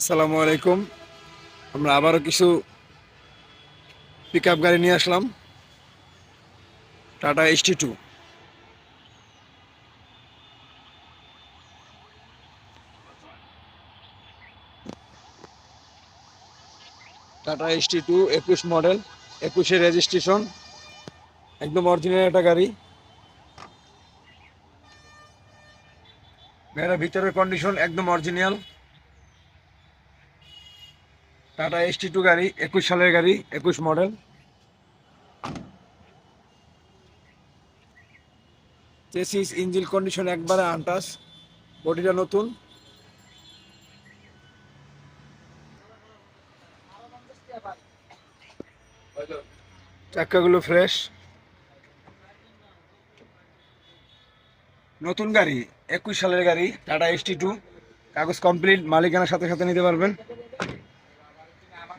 আসসালামু আলাইকুম। আমরা আবারও কিছু পিকআপ গাড়ি নিয়ে আসলাম। Tata HT2। Tata HT2 21 model, 21-এর রেজিস্ট্রেশন, একদম অরিজিনাল একটা গাড়ি। গাড়ির ভিতরের কন্ডিশন একদম অরিজিনাল। টাটা HT2 গাড়ি, 21 সালের গাড়ি, 21 মডেল। চেসিস ইঞ্জিন কন্ডিশন একবারে আনটাচ, বডিটা নতুন। চাক্কাগুলো ফ্রেশ, নতুন গাড়ি, 21 সালের গাড়ি টাটা HT2। কাগজ কমপ্লিট, মালিকানার সাথে সাথে নিতে পারবেন।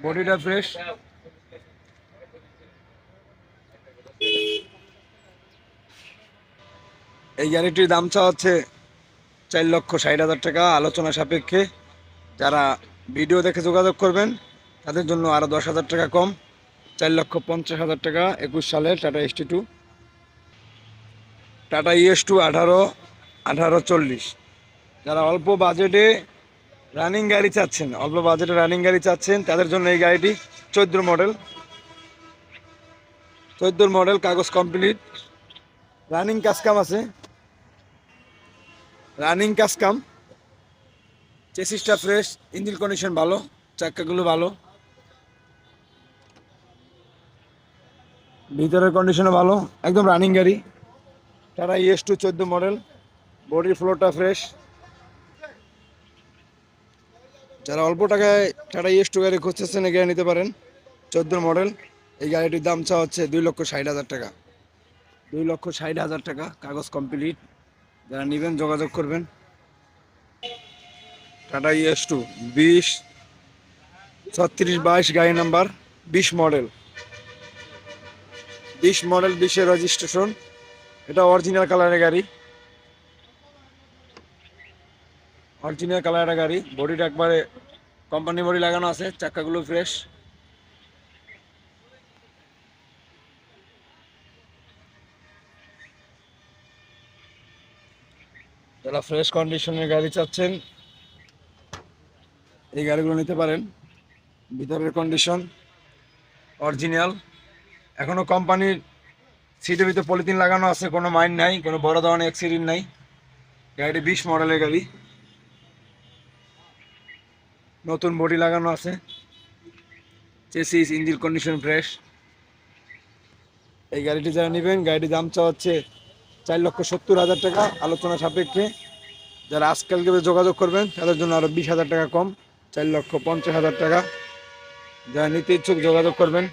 বডিটা ফ্রেশ। এই গাড়িটির দাম চাওয়া হচ্ছে 4,60,000 টাকা, আলোচনা সাপেক্ষে। যারা ভিডিও দেখে যোগাযোগ করবেন তাদের জন্য আরও 10,000 টাকা কম, 4,50,000 টাকা। 21 সালের টাটা HT2। Tata ES2 1840। যারা অল্প বাজেটে রানিং গাড়ি চাচ্ছেন, তাদের জন্য এই গাড়িটি 14 মডেল। 14 মডেল, কাগজ কমপ্লিট, রানিং কাজ আছে। চেসিসটা ফ্রেশ, ইঞ্জিন কন্ডিশন ভালো, চাক্কাগুলো ভালো, ভিতরের কন্ডিশনও ভালো, একদম রানিং গাড়ি। টাটা ES2 14 মডেল, বডির ফ্লোরটা ফ্রেশ। যারা অল্প টাকায় টাটা ES2 গাড়ি খুঁজতেছেন, এই গাড়ি নিতে পারেন। 14 মডেল। এই গাড়িটির দাম চাওয়া হচ্ছে 2,60,000 টাকা। 2,60,000 টাকা, কাগজ কমপ্লিট। যারা নেবেন যোগাযোগ করবেন। টাটা ES2 20-36-22 গাড়ি নাম্বার, 20 মডেল। 20-এর রেজিস্ট্রেশন। এটা অরিজিনাল কালারের গাড়ি। বডিটা একবারে কোম্পানি বডি লাগানো আছে, চাক্কাগুলো ফ্রেশ। যারা ফ্রেশ কন্ডিশনের গাড়ি চাচ্ছেন, এই গাড়িগুলো নিতে পারেন। ভিতরের কন্ডিশন অরিজিনাল, এখনো কোম্পানির সিটের ভিতরে পলিথিন লাগানো আছে, কোনো মাইন নাই, কোনো বড় ধরনের অ্যাক্সিডেন্ট নাই। গাড়িটি 20 মডেলের গাড়ি, নতুন বডি লাগানো আছে। Chassis engine condition fresh. এই গাড়িটি যারা নেবেন, গাড়িটির দাম চাওয়া হচ্ছে 4,70,000 টাকা, আলোচনা সাপেক্ষে। যারা আজকালকে যোগাযোগ করবেন তাদের জন্য আরও 20,000 টাকা কম, 4,50,000 টাকা। যারা নিতে ইচ্ছুক যোগাযোগ করবেন।